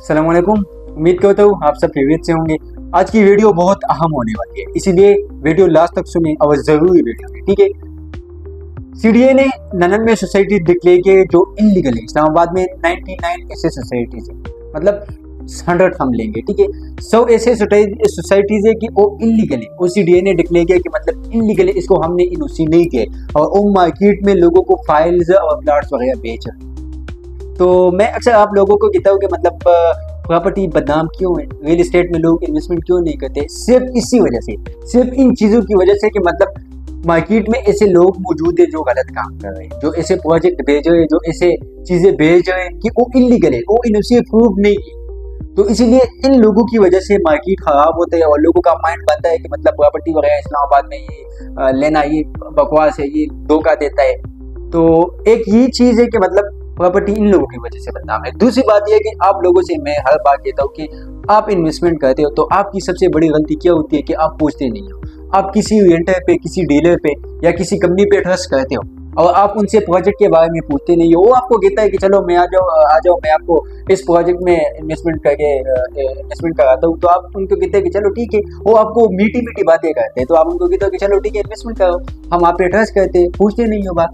अस्सलाम वालेकुम। उम्मीद करता हूँ आप सब खैरियत से होंगे। आज की वीडियो बहुत अहम होने वाली है, इसीलिए वीडियो लास्ट तक सुने और ज़रूरी वीडियो है, ठीक है। सीडीए ने 99 सोसाइटी डिक्लेयर किए जो इनलीगल है। इस्लामाबाद में 99 ऐसे सोसाइटीज है, मतलब 100 हम लेंगे, ठीक है। 100 ऐसे सोसाइटीज है कि वो इनलीगल है। वो सीडीए ने डिक्लेयर किया कि मतलब इनलीगल है, इसको हमने इनोसी नहीं किया और वो मार्केट में लोगों को फाइल्स और प्लाट्स वगैरह बेच रहे। तो मैं अक्सर आप लोगों को कहता हूँ कि मतलब प्रॉपर्टी बदनाम क्यों है, रियल एस्टेट में लोग इन्वेस्टमेंट क्यों नहीं करते, सिर्फ इसी वजह से, सिर्फ इन चीज़ों की वजह से कि मतलब मार्केट में ऐसे लोग मौजूद है जो गलत काम कर रहे हैं, जो ऐसे प्रोजेक्ट भेज रहे हैं, जो ऐसे चीज़ें भेज रहे हैं कि वो इलीगल है, वो इनसे प्रूव नहीं है। तो इसीलिए इन लोगों की वजह से मार्केट खराब होता है और लोगों का माइंड बनता है कि मतलब प्रॉपर्टी वगैरह इस्लामाबाद में ये लेना ये बकवास है, ये धोखा देता है। तो एक ये चीज़ है कि मतलब प्रॉपर्टी इन लोगों की वजह से बदनाम है। दूसरी बात यह है कि आप लोगों से मैं हर बात कहता हूँ कि आप इन्वेस्टमेंट करते हो तो आपकी सबसे बड़ी गलती क्या होती है कि आप पूछते नहीं हो। आप किसी रेंटर पे, किसी डीलर पे या किसी कंपनी पे ट्रस्ट करते हो और आप उनसे प्रोजेक्ट के बारे में पूछते नहीं हो। वो आपको कहता है कि चलो मैं आ जाओ मैं आपको इस प्रोजेक्ट में इन्वेस्टमेंट कराता हूँ। तो आप उनको कहते हैं कि चलो ठीक है। वो आपको मीठी मीठी बातें करते हैं तो आप उनको कहते हो कि चलो ठीक है इन्वेस्टमेंट करो, हम आप पे ट्रस्ट करते हैं, पूछते नहीं हो बात।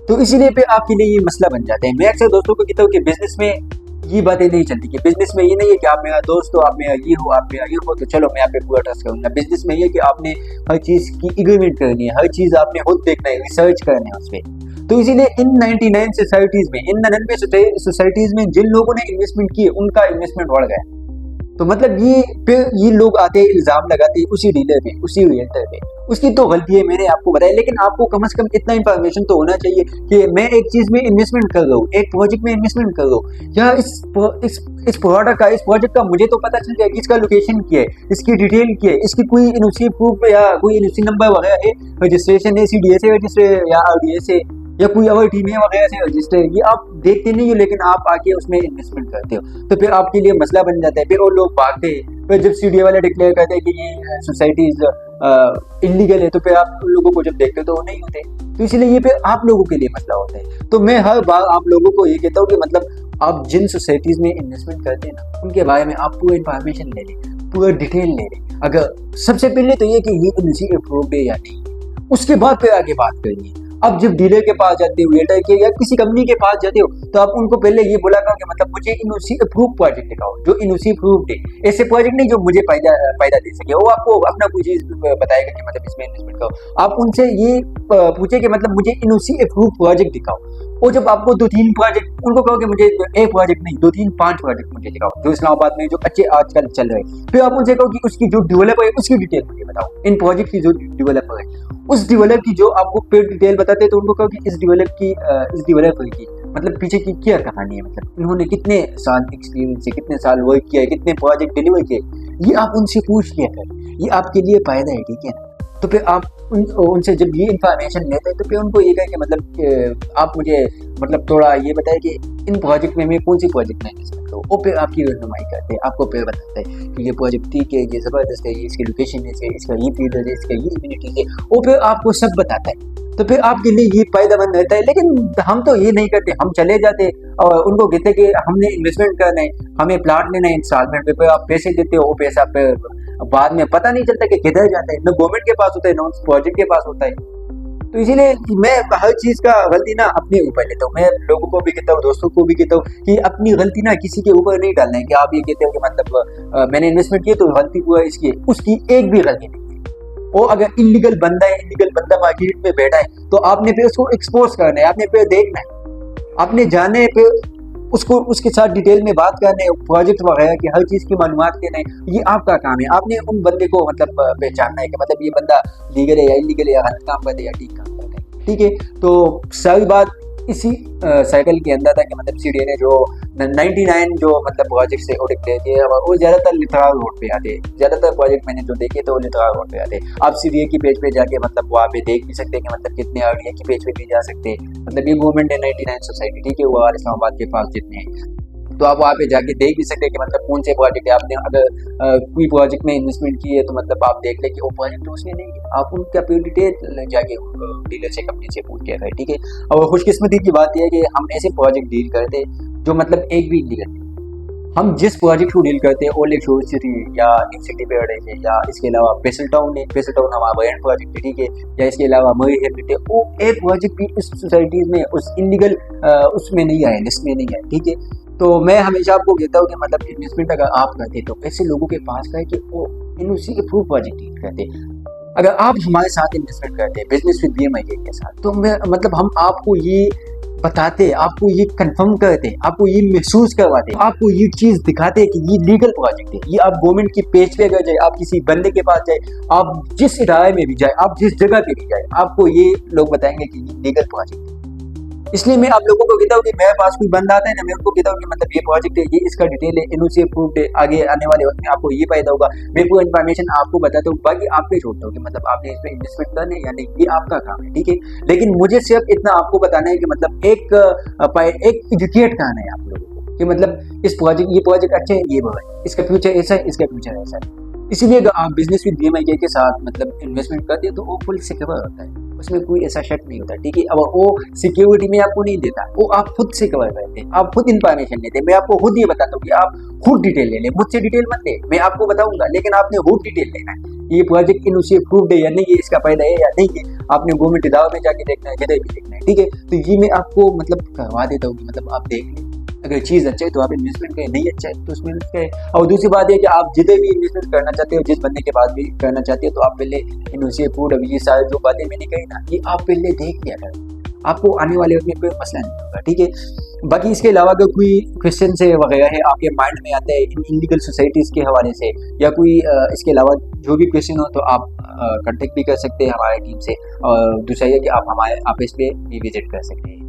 तो इसीलिए पे आपके लिए ये मसला बन जाता है। मैं अक्सर दोस्तों को कहता हूँ कि बिजनेस में ये बातें नहीं चलती, कि बिजनेस में ये नहीं है कि आप मेरा दोस्त हो, आप मेरा ये हो, आप मेरा ये हो तो चलो मैं आप पे पूरा ट्रस्ट करूंगा। बिजनेस में ये कि आपने हर चीज की एग्रीमेंट करनी है, हर चीज आपने खुद देखना है, रिसर्च करना है उस पर। तो इसीलिए इन 99 सोसाइटीज में, इन 99 सोसाइटीज में जिन लोगों ने इन्वेस्टमेंट किए उनका इन्वेस्टमेंट बढ़ गया। तो मतलब ये लोग आते हैं, इल्जाम लगाते हैं उसी डीलर पे, उसी रियल्टर पे। उसकी तो गलती है, मैंने आपको बताया, लेकिन आपको कम से कम इतना इंफॉर्मेशन तो होना चाहिए कि मैं एक चीज में इन्वेस्टमेंट कर रहा हूँ, एक प्रोजेक्ट में इन्वेस्टमेंट कर रहा हूँ, या इस प्रोजेक्ट का मुझे तो पता चल जाए कि इसका लोकेशन क्या है, इसकी डिटेल क्या है, इसकी कोई एनओसी प्रूफ या कोई एनओसी नंबर वगैरह है, रजिस्ट्रेशन है, सीडीए से रजिस्टर या आरडीए से या कोई और टीम है वगैरह से रजिस्टर, ये आप देखते नहीं हो, लेकिन आप आके उसमें इन्वेस्टमेंट करते हो। तो फिर आपके लिए मसला बन जाता है, फिर वो लोग भागते हैं। फिर जब सीडीए वाले डिक्लेयर करते हैं कि ये सोसाइटीज इलीगल है तो फिर आप उन लोगों को जब देखते हो तो वो नहीं होते। तो इसलिए ये फिर आप लोगों के लिए मसला होता है। तो मैं हर बार आप लोगों को ये कहता हूँ कि मतलब आप जिन सोसाइटीज में इन्वेस्टमेंट करते हैं ना, उनके बारे में आप पूरा इन्फॉर्मेशन ले लें, पूरा डिटेल ले लें। अगर सबसे पहले तो ये कि ये एनओसी अप्रूव्ड है या नहीं, उसके बाद फिर आगे बात करिए। अब जब डीलर के पास जाते हो, वेटर के या किसी कंपनी के पास जाते हो, तो आप उनको पहले ये बोला करो कि मतलब मुझे इनओसी अप्रूव प्रोजेक्ट दिखाओ, जो इनओसी अप्रूव्ड है। ऐसे प्रोजेक्ट नहीं जो मुझे फायदा दे सके। वो आपको अपना कोई चीज बताएगा कि मतलब इसमें इन्वेस्टमेंट करो। आप उनसे ये पूछे कि मतलब मुझे इनओसी अप्रूव प्रोजेक्ट दिखाओ। और जब आपको 2-3 प्रोजेक्ट, उनको कहो कि मुझे एक प्रोजेक्ट नहीं 2-3-5 प्रोजेक्ट मुझे दिखाओ जो इस्लामाबाद में जो अच्छे आजकल चल रहे हैं। फिर आप उनसे कहो कि उसकी जो डेवलपर है उसकी डिटेल मुझे बताओ, इन प्रोजेक्ट की जो डेवलपर है उस डेवलपर की जो आपको फिर डिटेल बताते हैं, तो उनको कहो कि इस डेवलपर की मतलब पीछे की क्या कहानी है, मतलब इन्होंने कितने साल एक्सपीरियंस है, कितने साल वर्क किया है, कितने प्रोजेक्ट डिलीवर किए, ये आप उनसे पूछ लिया कर, ये आपके लिए फायदा है, ठीक है। तो फिर आप उनसे जब ये इन्फॉर्मेशन लेते हैं तो फिर उनको ये कहे कि मतलब आप मुझे मतलब थोड़ा ये बताए कि इन प्रोजेक्ट में मैं कौन सी प्रोजेक्ट में इन्वेस्टमेंट करूँ। वो फिर आपकी रहनुमाई करते हैं, आपको फिर बताते हैं कि ये प्रोजेक्ट ठीक है, ये ज़बरदस्त है, ये इसकी लोकेशन है, इसका ये फील्ड है, इसका ये इम्यूनिटी है, वो फिर आपको सब बताता है। तो फिर आपके लिए ये फायदेमंद रहता है। लेकिन हम तो ये नहीं करते, हम चले जाते और उनको कहते कि हमने इन्वेस्टमेंट करना है, हमें प्लाट लेना है इंस्टॉलमेंट पे, आप पैसे देते हो, वो पैसा फिर बाद में पता नहीं चलता कि किधर जाता है, न गवर्नमेंट के पास होता है, न उस प्रोजेक्ट के पास होता है। तो इसीलिए मैं हर चीज का गलती ना अपने ऊपर लेता हूँ। मैं लोगों को भी कहता हूँ, दोस्तों को भी कहता हूँ कि अपनी गलती ना किसी के ऊपर नहीं डालना है कि आप ये कहते हो कि मतलब मैंने इन्वेस्टमेंट किया तो गलती पूरा इसकी है, उसकी एक भी गलती नहीं है। वो अगर इलीगल बंदा मार्केट में बैठा है तो आपने फिर उसको एक्सपोज करना है, आपने फिर देखना है, आपने जाने पे उसको उसके साथ डिटेल में बात करने, प्रोजेक्ट वगैरह की हर चीज़ की मालूमात लेना है, ये आपका काम है। आपने उन बंदे को मतलब पहचानना है कि मतलब ये बंदा लीगल है या इलीगल है, या गलत काम कर दे या ठीक काम कर दे, ठीक है। तो सारी बात इसी साइकिल के अंदर था कि मतलब सीडीए ने जो 99 जो मतलब प्रोजेक्ट से ऑडिट ले दिए, वो ज़्यादातर लिथराल रोड पे आते हैं। ज़्यादातर प्रोजेक्ट मैंने जो देखे तो वो लिथराल रोड पे आते हैं। आप सीडीए की पेज पे जाके मतलब वहाँ पे देख भी सकते हैं कि मतलब कितने आरडीए की पेज पे भी जा सकते हैं। मतलब ये गवर्नमेंट है 99 सोसाइटी, ठीक है, वो इस्लामाबाद के पास जितने हैं, तो आप वहाँ पे जाके देख भी सकते हैं कि मतलब कौन से प्रोजेक्ट है। आपने अगर कोई प्रोजेक्ट में इन्वेस्टमेंट की है तो मतलब आप देख लें कि वो प्रोजेक्ट उसने नहीं है, आप उनका पूरी डिटेल जाके डीलर से, कंपनी से पूछ के रहे, ठीक है। और खुशकिस्मती की बात यह है कि हम ऐसे प्रोजेक्ट डील करते जो मतलब एक भी इलीगल नहीं, हम जिस प्रोजेक्ट को डील करते हैं, ओलेग शोर सिटी या इन सिटी पैराडाइज है, या इसके अलावा बेसल टाउन है, बेसल टाउन हमारा ब्रांड प्रोजेक्ट है, ठीक है, या इसके अलावा मरी हैबिट है, वो एक प्रोजेक्ट भी इस सोसाइटीज में उस इलीगल उसमें नहीं आए, लिस्ट में नहीं आए, ठीक है। तो मैं हमेशा आपको कहता हूँ कि मतलब इन्वेस्टमेंट अगर आप करते तो ऐसे लोगों के पास गए कि वो इनसी के प्रूफ प्रोजेक्ट डील करते। अगर आप हमारे साथ इन्वेस्टमेंट करते हैं बिजनेस विद BMI के साथ, तो मैं मतलब हम आपको ये बताते, आपको ये कंफर्म करते, आपको ये महसूस करवाते, आपको ये चीज दिखाते कि ये लीगल प्रोजेक्ट है। ये आप गवर्नमेंट की पेज पे अगर जाए, आप किसी बंदे के पास जाए, आप जिस इदारे में भी जाए, आप जिस जगह पे भी जाए, आपको ये लोग बताएंगे कि ये लीगल प्रोजेक्ट है। इसलिए मैं आप लोगों को कहता हूँ कि मेरे पास कोई बंदा आता है ना, मैं उनको कहता हूँ कि मतलब ये प्रोजेक्ट है, ये इसका डिटेल है, इनसे अप्रूव्ड है, आगे आने वाले वक्त में आपको ये फायदा होगा, मैं पूरा इन्फॉर्मेशन आपको बताता हूँ, बाकी आप पे छोड़ता हूँ कि मतलब आपने इसमें इन्वेस्टमेंट करना है या नहीं, ये आपका काम है, ठीक है। लेकिन मुझे सिर्फ इतना आपको बताना है कि मतलब एक एजुकेट करना है आप लोगों को कि मतलब ये प्रोजेक्ट अच्छा है, ये बुरा है, इसका फ्यूचर ऐसा है, इसका फ्यूचर ऐसा है। इसीलिए अगर आप बिजनेस विद BMI के साथ मतलब इन्वेस्टमेंट करते हैं तो वो फुल सिक्योर होता है, उसमें कोई ऐसा शक नहीं होता, ठीक है। अब वो सिक्योरिटी में आपको नहीं देता, वो आप खुद से कवर करते हैं, आप खुद इन्फॉर्मेशन लेते हैं। मैं आपको खुद ये बताता हूँ कि आप खुद डिटेल ले लें, मुझसे डिटेल मत ले, मैं आपको बताऊंगा, लेकिन आपने खुद डिटेल लेना है। ये प्रोजेक्ट इन उसे अप्रूव्ड है या नहीं है, इसका फायदा है या नहीं है, आपने गवर्नमेंट इदारों में जाके देखना है, किधर भी देखना है, ठीक है। तो ये मैं आपको मतलब करवा देता हूँ कि मतलब आप देख लें, अगर चीज़ अच्छा है तो आप इन्वेस्टमेंट करें, नहीं अच्छा है तो उसमें करें। और दूसरी बात है कि आप जिधर भी इन्वेस्टमेंट करना चाहते हो, जिस बंदे के पास भी करना चाहते हो, तो आप पहले इनसे फूड, अभी ये सारी जो बातें मैंने कही ना, ये आप पहले देख लिया करें, आपको आने वाले वक्त में कोई मसला नहीं होगा, ठीक है। बाकी इसके अलावा अगर कोई क्वेश्चन से वगैरह है आपके माइंड में आता है इन इलीगल सोसाइटीज़ के हवाले से, या कोई इसके अलावा जो भी क्वेश्चन हो, तो आप कांटेक्ट भी कर सकते हैं हमारे टीम से। और दूसरा ये कि आप हमारे ऑफिस पे भी विजिट कर सकते हैं।